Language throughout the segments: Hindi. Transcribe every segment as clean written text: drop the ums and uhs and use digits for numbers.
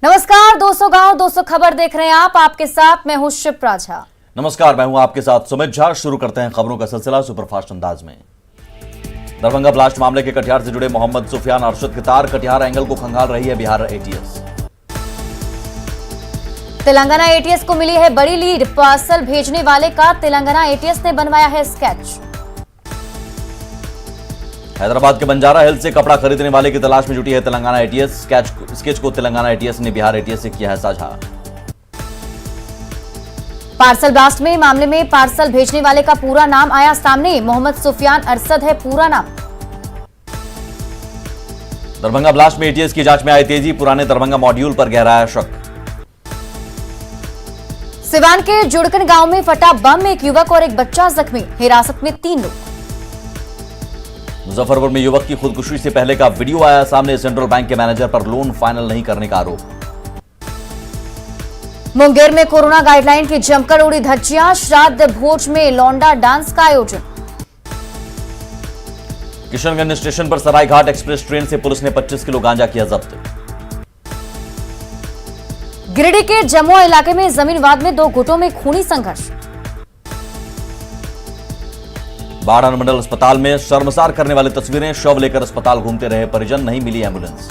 नमस्कार दोस्तों, गांव 200 खबर देख रहे हैं आप। आपके साथ मैं हूं शिप्रा झा। नमस्कार, मैं हूं आपके साथ सुमित झा। शुरू करते हैं खबरों का सिलसिला सुपरफास्ट अंदाज में। दरभंगा ब्लास्ट मामले के कटिहार से जुड़े मोहम्मद सुफियान अरशद के तार कटिहार एंगल को खंगाल रही है बिहार एटीएस। तेलंगाना एटीएस को मिली है बड़ी लीड। पार्सल भेजने वाले का तेलंगाना एटीएस ने बनवाया है स्केच। हैदराबाद के बंजारा हिल से कपड़ा खरीदने वाले की तलाश में जुटी है तेलंगाना एटीएस। स्केच को तेलंगाना एटीएस ने बिहार एटीएस से किया है साझा। पार्सल ब्लास्ट में मामले में पार्सल भेजने वाले का पूरा नाम आया सामने। मोहम्मद सुफियान अरशद है पूरा नाम। दरभंगा ब्लास्ट में एटीएस की जांच में आई तेजी। पुराने दरभंगा मॉड्यूल पर गहराया शक। सिवान के जुड़कन गांव में फटा बम, एक युवक और एक बच्चा जख्मी। हिरासत में 3 लोग। मुजफ्फरपुर में युवक की खुदकुशी से पहले का वीडियो आया सामने। सेंट्रल बैंक के मैनेजर पर लोन फाइनल नहीं करने का आरोप। मुंगेर में कोरोना गाइडलाइन की जमकर उड़ी धज्जियां। श्राद्ध भोज में लौंडा डांस का आयोजन। किशनगंज स्टेशन पर सरायघाट एक्सप्रेस ट्रेन से पुलिस ने 25 किलो गांजा किया जब्त। गिरिडीह के जमुआ इलाके में जमीन विवाद में 2 गुटों में खूनी संघर्ष। बाढ़ अनुमंडल अस्पताल में शर्मसार करने वाली तस्वीरें। शव लेकर अस्पताल घूमते रहे परिजन, नहीं मिली एम्बुलेंस।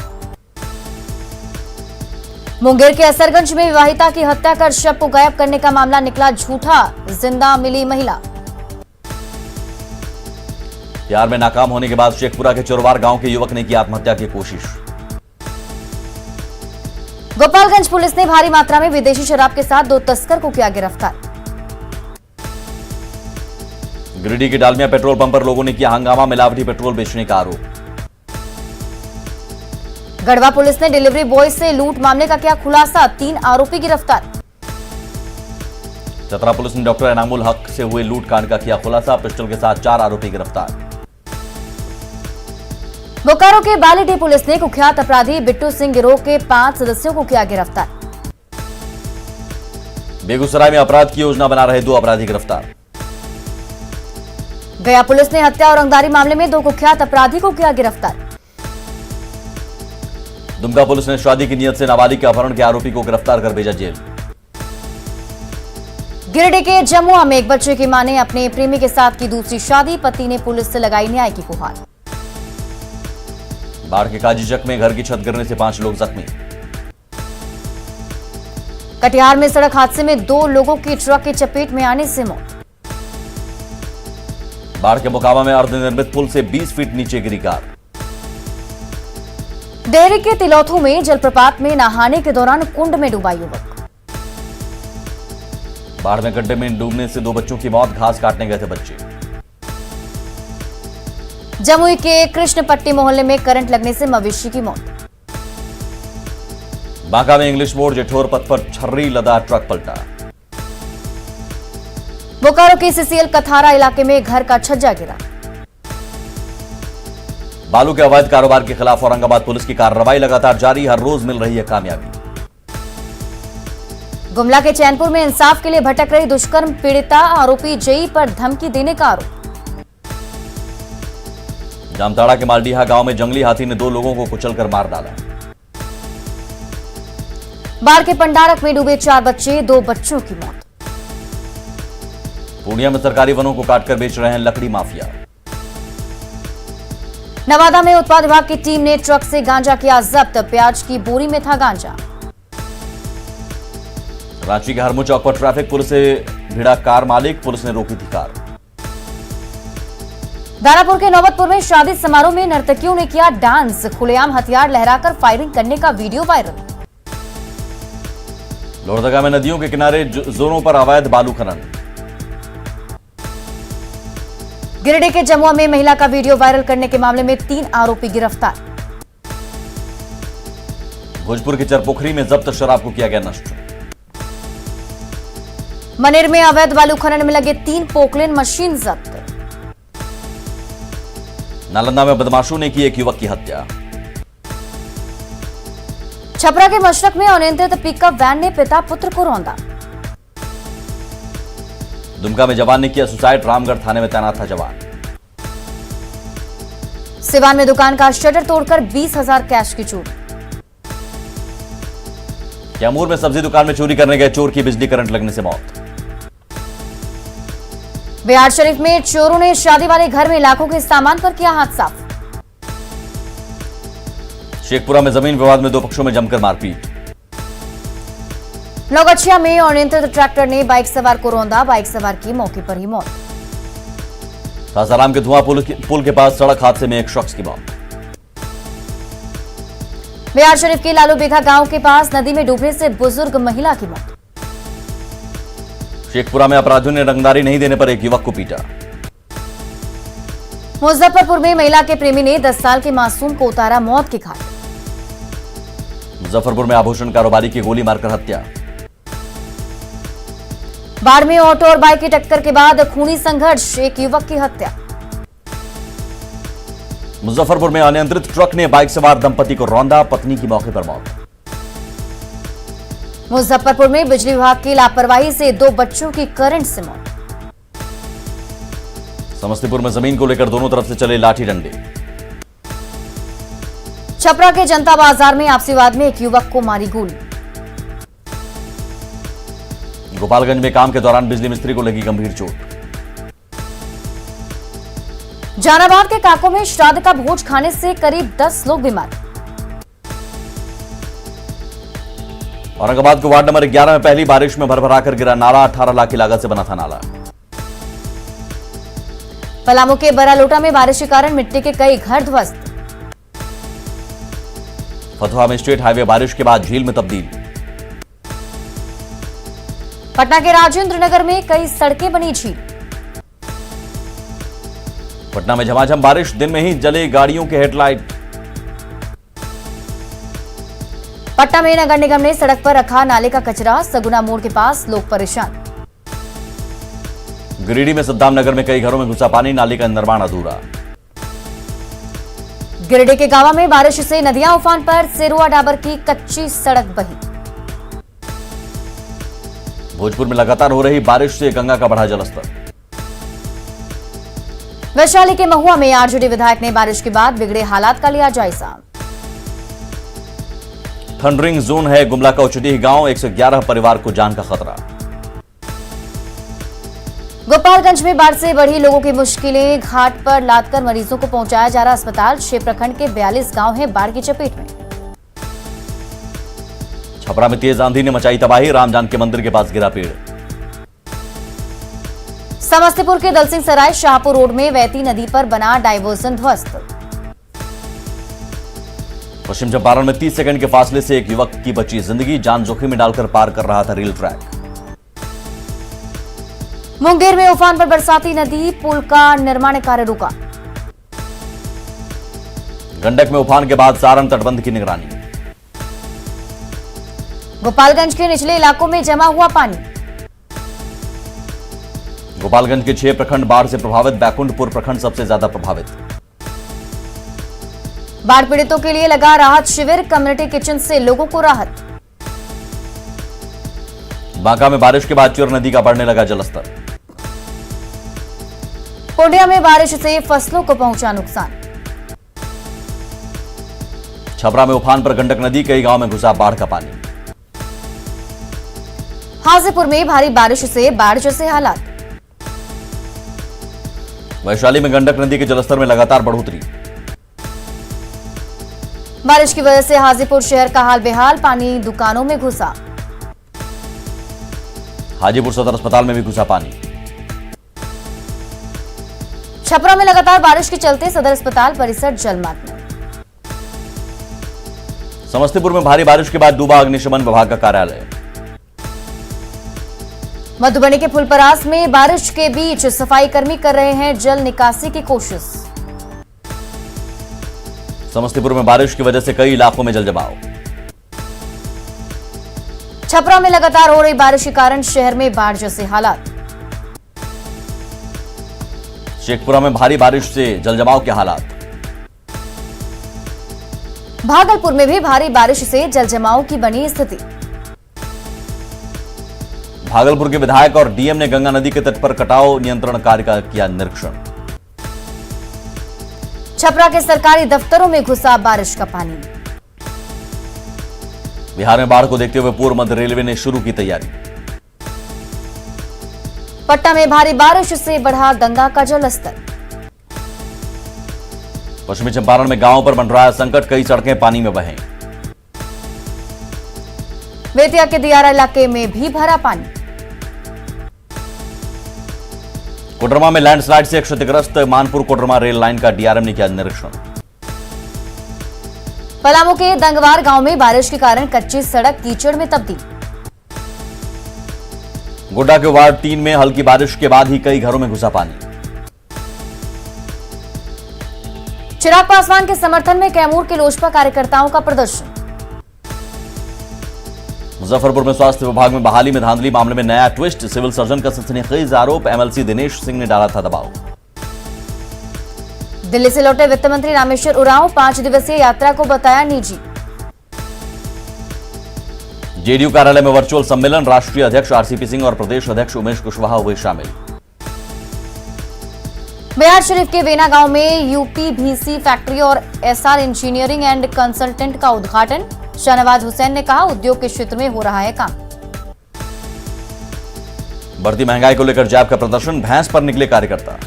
मुंगेर के असरगंज में विवाहिता की हत्या कर शव को गायब करने का मामला निकला झूठा। जिंदा मिली महिला। प्यार में नाकाम होने के बाद शेखपुरा के चोरवार गांव के युवक ने की आत्महत्या की कोशिश। गोपालगंज पुलिस ने भारी मात्रा में विदेशी शराब के साथ 2 तस्कर को किया गिरफ्तार। गिरिडीह के डालमिया पेट्रोल पंप पर लोगों ने किया हंगामा। मिलावटी पेट्रोल बेचने का आरोप। गढ़वा पुलिस ने डिलीवरी बॉय से लूट मामले का किया खुलासा। 3 आरोपी गिरफ्तार। चतरा पुलिस ने डॉक्टर एनामुल हक से हुए लूट कांड का किया खुलासा। पिस्टल के साथ 4 आरोपी गिरफ्तार। बोकारो के बालीडीह पुलिस ने कुख्यात अपराधी बिट्टू सिंह गिरोह के 5 सदस्यों को किया गिरफ्तार। बेगूसराय में अपराध की योजना बना रहे 2 अपराधी गिरफ्तार। गया पुलिस ने हत्या और रंगदारी मामले में 2 कुख्यात अपराधी को किया गिरफ्तार। दुमका पुलिस ने शादी की नियत से नाबालिग के अपहरण के आरोपी को गिरफ्तार कर भेजा जेल। गिरिडीह के जमुआ में एक बच्चे की मां ने अपने प्रेमी के साथ की दूसरी शादी। पति ने पुलिस से लगाई न्याय की गुहार। बाढ़ के काजीचक में घर की छत गिरने से 5 लोग जख्मी। कटिहार में सड़क हादसे में 2 लोगों की ट्रक की चपेट में आने से मौत। बाढ़ के मोकामा में अर्धनिर्मित पुल से 20 फीट नीचे गिरी कार। डेहरी के तिलौथू में जलप्रपात में नहाने के दौरान कुंड में डूबा युवक। बाढ़ में गड्ढे में डूबने से 2 बच्चों की मौत। घास काटने गए थे बच्चे। जमुई के कृष्णपट्टी मोहल्ले में करंट लगने से मवेशी की मौत। बांका में इंग्लिश मोड़ जेठोर पथ पर छर्री लदा ट्रक पलटा। बोकारो के सीसीएल कथारा इलाके में घर का छज्जा गिरा। बालू के अवैध कारोबार के खिलाफ औरंगाबाद पुलिस की कार्रवाई लगातार जारी। हर रोज मिल रही है कामयाबी। गुमला के चैनपुर में इंसाफ के लिए भटक रही दुष्कर्म पीड़िता। आरोपी जेई पर धमकी देने का आरोप। जामताड़ा के मालडीहा गांव में जंगली हाथी ने 2 लोगों को कुचलकर मार डाला। बाढ़ के पंडारक में डूबे 4 बच्चे, 2 बच्चों की मौत। पूर्णिया में सरकारी वनों को काटकर बेच रहे हैं लकड़ी माफिया। नवादा में उत्पाद विभाग की टीम ने ट्रक से गांजा किया जब्त। प्याज की बोरी में था गांजा। रांची के हरमू चौक पर ट्रैफिक पुलिस से भिड़ा कार मालिक। पुलिस ने रोकी थी कार। दानापुर के नौबतपुर में शादी समारोह में नर्तकियों ने किया डांस। खुलेआम हथियार लहराकर फायरिंग करने का वीडियो वायरल। लोहरदगा में नदियों के किनारे जोरों पर अवैध बालू खनन। गिरिडीह के जमुआ में महिला का वीडियो वायरल करने के मामले में 3 आरोपी गिरफ्तार। भोजपुर के चरपोखरी में जब्त शराब को किया गया नष्ट। मनेर में अवैध बालू खनन में लगे 3 पोकलेन मशीन जब्त। नालंदा में बदमाशों ने की एक युवक की हत्या। छपरा के मशरक में अनियंत्रित पिकअप वैन ने पिता पुत्र को रौंदा। दुमका में जवान ने किया सुसाइड। रामगढ़ थाने में तैनात था जवान। सिवान में दुकान का शटर तोड़कर 20,000 कैश की चोरी। कैमूर में सब्जी दुकान में चोरी करने गए चोर की बिजली करंट लगने से मौत। बिहार शरीफ में चोरों ने शादी वाले घर में लाखों के सामान पर किया हाथ साफ। शेखपुरा में जमीन विवाद में दो पक्षों में जमकर मारपीट। नौगछिया में अनियंत्रित ट्रैक्टर ने बाइक सवार को रौंदा, बाइक सवार की मौके पर ही मौत। सासाराम के धुआं पुल के पास सड़क हादसे में एक शख्स की मौत। बिहार शरीफ के लालू बेघा गांव के पास नदी में डूबने से बुजुर्ग महिला की मौत। शेखपुरा में अपराधियों ने रंगदारी नहीं देने पर एक युवक को पीटा। मुजफ्फरपुर में महिला के प्रेमी ने 10 साल के मासूम को उतारा मौत के घाट। मुजफ्फरपुर में आभूषण कारोबारी की गोली मारकर हत्या। बाढ़ में ऑटो और बाइक की टक्कर के बाद खूनी संघर्ष, एक युवक की हत्या। मुजफ्फरपुर में अनियंत्रित ट्रक ने बाइक सवार दंपति को रौंदा, पत्नी की मौके पर मौत। मुजफ्फरपुर में बिजली विभाग की लापरवाही से 2 बच्चों की करंट से मौत। समस्तीपुर में जमीन को लेकर दोनों तरफ से चले लाठी डंडे। छपरा के जनता बाजार में आपसी विवाद में एक युवक को मारी गोली। गोपालगंज में काम के दौरान बिजली मिस्त्री को लगी गंभीर चोट। जहानाबाद के काको में श्राद्ध का भोज खाने से करीब 10 लोग बीमार। औरंगाबाद के वार्ड नंबर 11 में पहली बारिश में भरभराकर गिरा नाला, 18 लाख की लागत से बना था नाला। पलामू के बरालोटा में बारिश के कारण मिट्टी के कई घर ध्वस्त। फतुहा में स्टेट हाईवे बारिश के बाद झील में तब्दील। पटना के राजेंद्र नगर में कई सड़कें बनी झील। पटना में झमाझम बारिश, दिन में ही जले गाड़ियों के हेडलाइट। पटना में नगर निगम ने सड़क पर रखा नाले का कचरा, सगुना मोड़ के पास लोग परेशान। गिरिडीह में सद्दाम नगर में कई घरों में घुसा पानी, नाले का निर्माण अधूरा। गिरिडीह के गांवा में बारिश से नदियां उफान पर, सेरुआ डाबर की कच्ची सड़क बही। भोजपुर में लगातार हो रही बारिश से गंगा का बढ़ा जलस्तर। वैशाली के महुआ में आरजेडी विधायक ने बारिश के बाद बिगड़े हालात का लिया जायजा। थंडरिंग जोन है गुमला का उचडीह गांव, 111 परिवार को जान का खतरा। गोपालगंज में बाढ़ से बढ़ी लोगों की मुश्किलें, घाट पर लादकर मरीजों को पहुंचाया जा रहा अस्पताल। 6 प्रखंड के 42 गांव हैं बाढ़ की चपेट में। छपरा में तेज आंधी ने मचाई तबाही, राम जानकी मंदिर के पास गिरा पेड़। समस्तीपुर के दलसिंह सराय शाहपुर रोड में वैती नदी पर बना डायवर्सन ध्वस्त। पश्चिम चंपारण में 30 सेकंड के फासले से एक युवक की बची जिंदगी, जान जोखिम में डालकर पार कर रहा था रेल ट्रैक। मुंगेर में उफान पर बरसाती नदी, पुल का निर्माण कार्य रुका। गंडक में उफान के बाद सारण तटबंध की निगरानी। गोपालगंज के निचले इलाकों में जमा हुआ पानी। गोपालगंज के 6 प्रखंड बाढ़ से प्रभावित, बैकुंठपुर प्रखंड सबसे ज्यादा प्रभावित। बाढ़ पीड़ितों के लिए लगा राहत शिविर, कम्युनिटी किचन से लोगों को राहत। बांका में बारिश के बाद चुर नदी का बढ़ने लगा जलस्तर। पूर्णिया में बारिश से फसलों को पहुंचा नुकसान। छपरा में उफान पर गंडक नदी, कई गांव में घुसा बाढ़ का पानी। हाजीपुर में भारी बारिश से बाढ़ जैसे हालात। वैशाली में गंडक नदी के जलस्तर में लगातार बढ़ोतरी। बारिश की वजह से हाजीपुर शहर का हाल बेहाल, पानी दुकानों में घुसा। हाजीपुर सदर अस्पताल में भी घुसा पानी। छपरा में लगातार बारिश के चलते सदर अस्पताल परिसर जलमग्न। समस्तीपुर में भारी बारिश के बाद डूबा अग्निशमन विभाग का कार्यालय। मधुबनी के फुलपरास में बारिश के बीच सफाई कर्मी कर रहे हैं जल निकासी की कोशिश। समस्तीपुर में बारिश की वजह से कई इलाकों में जलजमाव। छपरा में लगातार हो रही बारिश के कारण शहर में बाढ़ जैसे हालात। शेखपुरा में भारी बारिश से जलजमाव के हालात। भागलपुर में भी भारी बारिश से जलजमाव की बनी स्थिति। भागलपुर के विधायक और डीएम ने गंगा नदी के तट पर कटाव नियंत्रण कार्य का किया निरीक्षण। छपरा के सरकारी दफ्तरों में घुसा बारिश का पानी। बिहार में बाढ़ को देखते हुए पूर्व मध्य रेलवे ने शुरू की तैयारी। पटना में भारी बारिश से बढ़ा गंगा का जलस्तर। पश्चिमी चंपारण में गांवों पर मंडराया संकट, कई सड़कें पानी में बहें। बेतिया के दियारा इलाके में भी भरा पानी। कोडरमा में लैंडस्लाइड से क्षतिग्रस्त मानपुर कोडरमा रेल लाइन का डीआरएम ने किया निरीक्षण। पलामू के दंगवार गांव में बारिश के कारण कच्ची सड़क कीचड़ में तब्दील। गोड्डा के वार्ड 3 में हल्की बारिश के बाद ही कई घरों में घुसा पानी। चिराग पासवान के समर्थन में कैमूर के लोजपा कार्यकर्ताओं का प्रदर्शन। मुजफ्फरपुर में स्वास्थ्य विभाग में बहाली में धांधली मामले में नया ट्विस्ट, सिविल सर्जन का सनसनीखेज आरोप, एमएलसी दिनेश सिंह ने डाला था दबाव। दिल्ली से लौटे वित्त मंत्री रामेश्वर उरांव 5 दिवसीय यात्रा को बताया निजी। जेडीयू कार्यालय में वर्चुअल सम्मेलन, राष्ट्रीय अध्यक्ष आरसीपी सिंह और प्रदेश अध्यक्ष उमेश कुशवाहा हुए शामिल। बिहार शरीफ के वेना गांव में यूपीवीसी फैक्ट्री और एसआर इंजीनियरिंग एंड कंसल्टेंट का उद्घाटन। शाहनवाज हुसैन ने कहा, उद्योग के क्षेत्र में हो रहा है काम। बढ़ती महंगाई को लेकर जैप का प्रदर्शन, भैंस पर निकले कार्यकर्ता।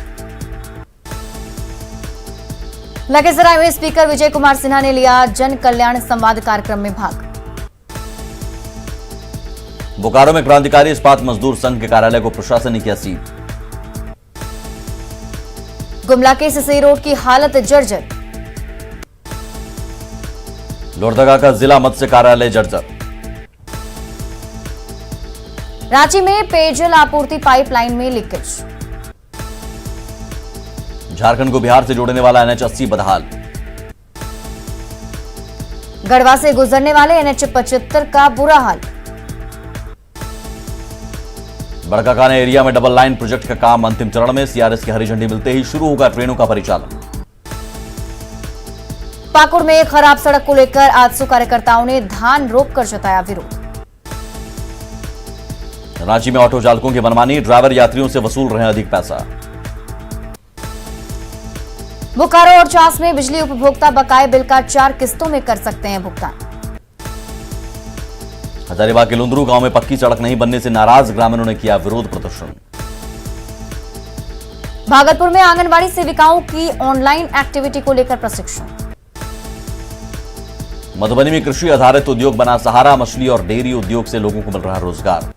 लखीसराय में स्पीकर विजय कुमार सिन्हा ने लिया जन कल्याण संवाद कार्यक्रम में भाग। बोकारो में क्रांतिकारी इस्पात मजदूर संघ के कार्यालय को प्रशासन ने किया सील। गुमला के सिसई रोड की हालत जर्जर। लोहरदगा का जिला मत्स्य कार्यालय जर्जर। रांची में पेयजल आपूर्ति पाइपलाइन में लीकेज। झारखंड को बिहार से जोड़ने वाला NH80 बदहाल। गढ़वा से गुजरने वाले NH75 का बुरा हाल। बड़काकाना एरिया में डबल लाइन प्रोजेक्ट का काम अंतिम चरण में, सीआरएस की हरी झंडी मिलते ही शुरू होगा ट्रेनों का परिचालन। पाकुड़ में खराब सड़क को लेकर आजसू कार्यकर्ताओं ने धान रोककर जताया विरोध। रांची में ऑटो चालकों की मनमानी, ड्राइवर यात्रियों से वसूल रहे हैं अधिक पैसा। बोकारो और चास में बिजली उपभोक्ता बकाये बिल का 4 किस्तों में कर सकते हैं भुगतान। हजारीबाग के लुंदरू गांव में पक्की सड़क नहीं बनने से नाराज ग्रामीणों ने किया विरोध प्रदर्शन। भागलपुर में आंगनबाड़ी सेविकाओं की ऑनलाइन एक्टिविटी को लेकर प्रशिक्षण। मधुबनी में कृषि आधारित उद्योग बना सहारा, मछली और डेयरी उद्योग से लोगों को मिल रहा रोजगार।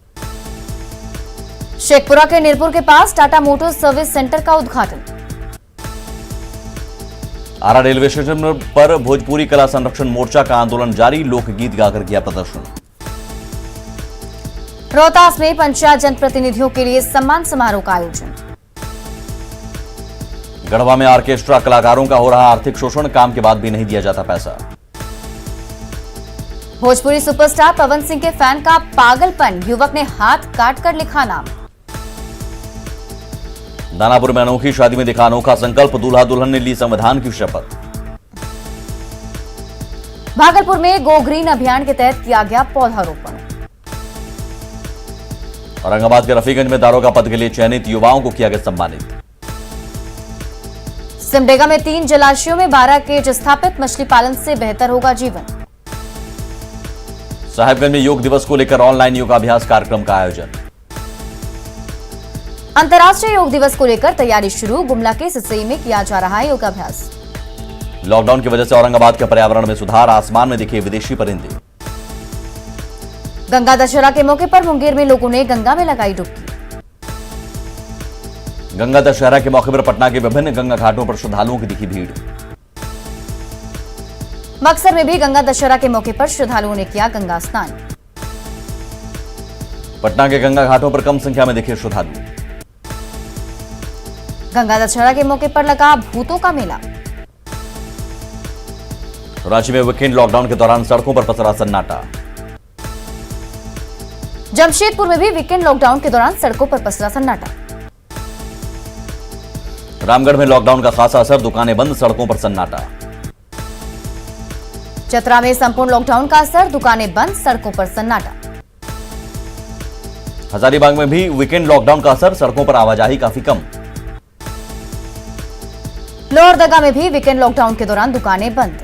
शेखपुरा के नीरपुर के पास टाटा मोटर्स सर्विस सेंटर का उद्घाटन। आरा रेलवे स्टेशन पर भोजपुरी कला संरक्षण मोर्चा का आंदोलन जारी, लोकगीत गाकर किया प्रदर्शन। रोहतास में पंचायत जनप्रतिनिधियों के लिए सम्मान समारोह का आयोजन। गढ़वा में ऑर्केस्ट्रा कलाकारों का हो रहा आर्थिक शोषण, काम के बाद भी नहीं दिया जाता पैसा। भोजपुरी सुपरस्टार पवन सिंह के फैन का पागलपन, युवक ने हाथ काटकर लिखा नाम। दानापुर में अनोखी शादी में दिखा अनोखा संकल्प, दूल्हा दुल्हन ने ली संविधान की शपथ। भागलपुर में गो ग्रीन अभियान के तहत किया गया पौधारोपण। औरंगाबाद के रफीगंज में दारोगा पद के लिए चयनित युवाओं को किया गया सम्मानित। सिमडेगा में 3 जलाशयों में 12 केज स्थापित, मछली पालन से बेहतर होगा जीवन। साहेबगंज में योग दिवस को लेकर ऑनलाइन योगाभ्यास कार्यक्रम का आयोजन। अंतर्राष्ट्रीय योग दिवस को लेकर तैयारी शुरू, गुमला के सिसई में किया जा रहा है योगाभ्यास। लॉकडाउन की वजह से औरंगाबाद के पर्यावरण में सुधार, आसमान में दिखे विदेशी परिंदे। गंगा दशहरा के मौके पर मुंगेर में लोगों ने गंगा में लगाई डुबकी। गंगा दशहरा के मौके पर पटना के विभिन्न गंगा घाटों पर श्रद्धालुओं की दिखी भीड़। बक्सर में भी गंगा दशहरा के मौके पर श्रद्धालुओं ने किया गंगा स्नान। पटना के गंगा घाटों पर कम संख्या में दिखे श्रद्धालु। गंगा दशहरा के मौके पर लगा भूतों का मेला। रांची में वीकेंड लॉकडाउन के दौरान सड़कों पर पसरा सन्नाटा। जमशेदपुर में भी वीकेंड लॉकडाउन के दौरान सड़कों पर पसरा सन्नाटा। रामगढ़ में लॉकडाउन का खासा असर, दुकानें बंद, सड़कों पर सन्नाटा। चतरा में संपूर्ण लॉकडाउन का असर, दुकानें बंद, सड़कों पर सन्नाटा। हजारीबाग में भी वीकेंड लॉकडाउन का असर, सड़कों पर आवाजाही काफी कम। लोहरदगा में भी वीकेंड लॉकडाउन के दौरान दुकानें बंद।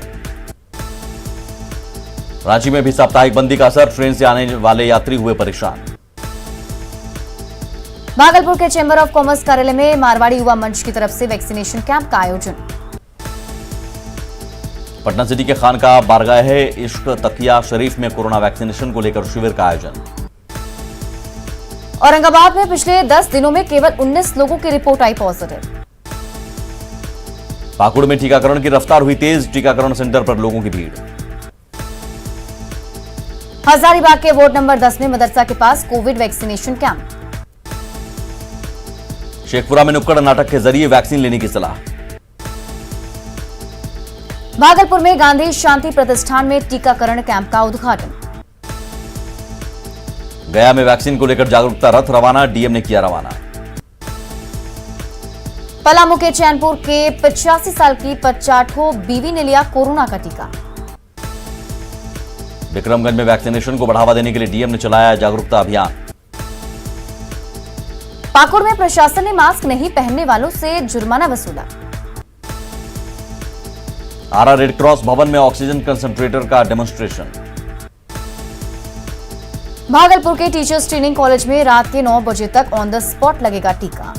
रांची में भी साप्ताहिक बंदी का असर, ट्रेन से आने वाले यात्री हुए परेशान। भागलपुर के चैंबर ऑफ कॉमर्स कार्यालय में मारवाड़ी युवा मंच की तरफ से वैक्सीनेशन कैंप का आयोजन। पटना सिटी के खानका बारगाह इश्क तकिया शरीफ में कोरोना वैक्सीनेशन को लेकर शिविर का आयोजन। औरंगाबाद में पिछले 10 दिनों में केवल 19 लोगों की रिपोर्ट आई पॉजिटिव। पाकुड़ में टीकाकरण की रफ्तार हुई तेज, टीकाकरण सेंटर पर लोगों की भीड़। हजारीबाग के वार्ड नंबर 10 में मदरसा के पास कोविड वैक्सीनेशन कैंप। शेखपुरा में नुक्कड़ नाटक के जरिए वैक्सीन लेने की सलाह। भागलपुर में गांधी शांति प्रतिष्ठान में टीकाकरण कैंप का उद्घाटन। गया में वैक्सीन को लेकर जागरूकता रथ रवाना, डीएम ने किया रवाना। पलामू के चैनपुर के 85 साल की पचाठो बीवी ने लिया कोरोना का टीका। विक्रमगंज में वैक्सीनेशन को बढ़ावा देने के लिए डीएम ने चलाया जागरूकता अभियान। पाकुड़ में प्रशासन ने मास्क नहीं पहनने वालों से जुर्माना वसूला। आरा रेड क्रॉस भवन में ऑक्सीजन कंसंट्रेटर का डेमोन्स्ट्रेशन। भागलपुर के टीचर्स ट्रेनिंग कॉलेज में रात के 9 बजे तक ऑन द स्पॉट लगेगा टीका।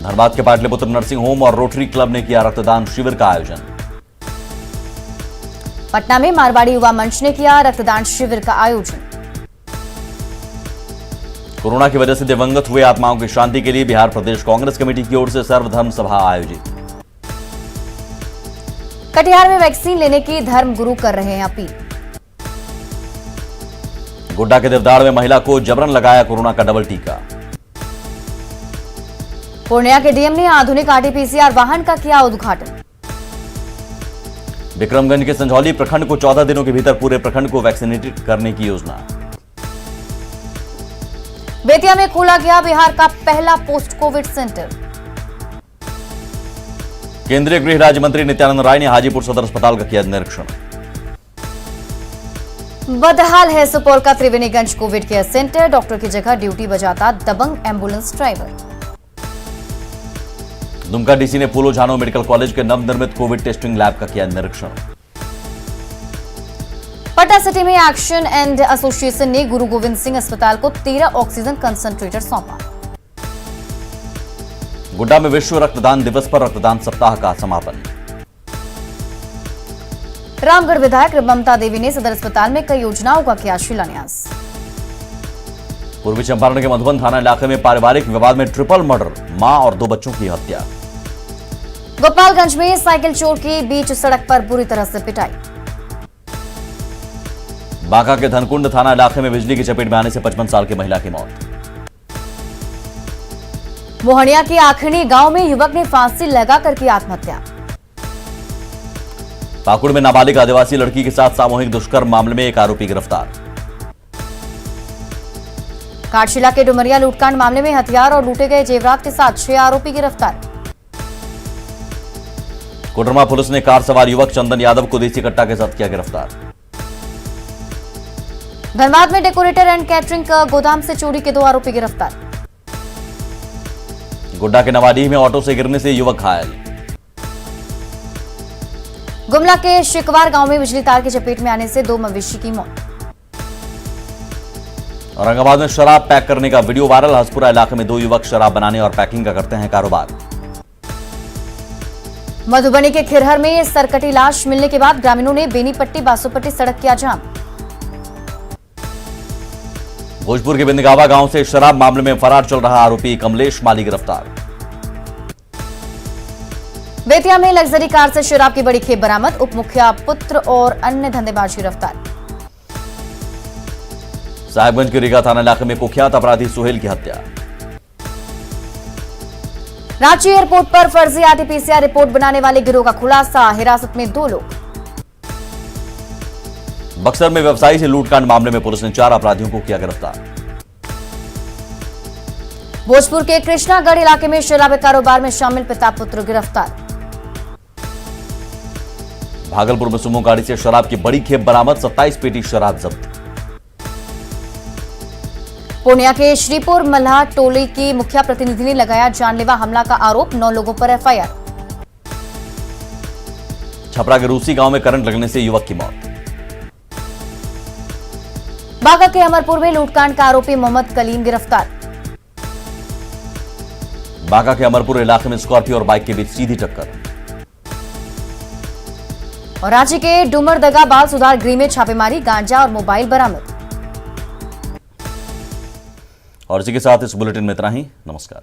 धनबाद के पाटलिपुत्र नर्सिंग होम और रोटरी क्लब ने किया रक्तदान शिविर का आयोजन। पटना में मारवाड़ी युवा मंच ने किया रक्तदान शिविर का आयोजन। कोरोना की वजह से दिवंगत हुए आत्माओं की शांति के लिए बिहार प्रदेश कांग्रेस कमेटी की ओर से सर्वधर्म सभा आयोजित। कटिहार में वैक्सीन लेने की धर्म गुरु कर रहे हैं अपील। गोड्डा के देवदाड़ में महिला को जबरन लगाया कोरोना का डबल टीका। पूर्णिया के डीएम ने आधुनिक आरटीपीसीआर वाहन का किया उद्घाटन। विक्रमगंज के संझौली प्रखंड को 14 दिनों के भीतर पूरे प्रखंड को वैक्सीनेटेड करने की योजना। बेतिया में खोला गया बिहार का पहला पोस्ट कोविड सेंटर। केंद्रीय गृह राज्य मंत्री नित्यानंद राय ने हाजीपुर सदर अस्पताल का किया निरीक्षण। बदहाल है सुपौल का Triveniganj Covid care centre, doctor की जगह ड्यूटी बजाता दबंग एम्बुलेंस ड्राइवर। दुमका डीसी ने फूलो झानो मेडिकल कॉलेज के नवनिर्मित कोविड टेस्टिंग लैब का किया निरीक्षण। पटना सिटी में एक्शन एंड एसोसिएशन ने गुरु गोविंद सिंह अस्पताल को 13 ऑक्सीजन कंसंट्रेटर सौंपा। गोड्डा में विश्व रक्तदान दिवस पर रक्तदान सप्ताह का समापन। रामगढ़ विधायक ममता देवी ने सदर अस्पताल में कई योजनाओं का किया शिलान्यास। पूर्वी चंपारण के मधुबन थाना इलाके में पारिवारिक विवाद में ट्रिपल मर्डर, मां और 2 बच्चों की हत्या। गोपालगंज में साइकिल चोर के बीच सड़क पर बुरी तरह से पिटाई। बांका के धनकुंड थाना इलाके में बिजली की चपेट में आने से 55 साल की महिला की मौत। मोहनिया के आखिरी गांव में युवक ने फांसी लगाकर की आत्महत्या। पाकुड़ में नाबालिग आदिवासी लड़की के साथ सामूहिक दुष्कर्म मामले में एक आरोपी गिरफ्तार। काटशिला के डुमरिया लूटकांड मामले में हथियार और लूटे गए जेवरात के साथ 6 आरोपी गिरफ्तार। कोडरमा पुलिस ने कार सवार युवक चंदन यादव को देसी कट्टा के साथ किया गिरफ्तार। धनबाद में डेकोरेटर एंड कैटरिंग गोदाम से चोरी के 2 आरोपी गिरफ्तार। गोड्डा के नवाडीह में ऑटो से गिरने से युवक घायल। गुमला के शिकवार गांव में बिजली तार की चपेट में आने से 2 मवेशी की मौत। औरंगाबाद में शराब पैक करने का वीडियो वायरल, हसपुरा इलाके में 2 युवक शराब बनाने और पैकिंग का करते हैं कारोबार। मधुबनी के खिरहर में सरकटी लाश मिलने के बाद ग्रामीणों ने बेनीपट्टी बासोपट्टी सड़क किया जाम। भोजपुर के बिंदगावा गांव से शराब मामले में फरार चल रहा आरोपी कमलेश माली गिरफ्तार। बेतिया में लग्जरी कार से शराब की बड़ी खेप बरामद, उप मुखिया पुत्र और अन्य धंधेबाज गिरफ्तार। साहिबगंज के रीगा थाना इलाके में कुख्यात अपराधी सुहेल की हत्या। रांची एयरपोर्ट पर फर्जी आरटीपीसीआर रिपोर्ट बनाने वाले गिरोह का खुलासा, हिरासत में 2 लोग। बक्सर में व्यवसायी से लूटकांड मामले में पुलिस ने 4 अपराधियों को किया गिरफ्तार। भोजपुर के कृष्णागढ़ इलाके में शराब कारोबार में शामिल पिता पुत्र गिरफ्तार। भागलपुर में सुमो गाड़ी से शराब की बड़ी खेप बरामद, 27 पेटी शराब जब्त। पूर्णिया के श्रीपुर मल्लाह टोली की मुखिया प्रतिनिधि ने लगाया जानलेवा हमला का आरोप, 9 लोगों पर एफआईआर। छपरा के रूसी गांव में करंट लगने से युवक की मौत। बांका के अमरपुर में लूटकांड का आरोपी मोहम्मद कलीम गिरफ्तार। बांका के अमरपुर इलाके में स्कॉर्पियो और बाइक के बीच सीधी टक्कर। और रांची के डुमरदगा बाल सुधार गृह में छापेमारी, गांजा और मोबाइल बरामद। और इसी के साथ इस बुलेटिन में इतना ही। नमस्कार।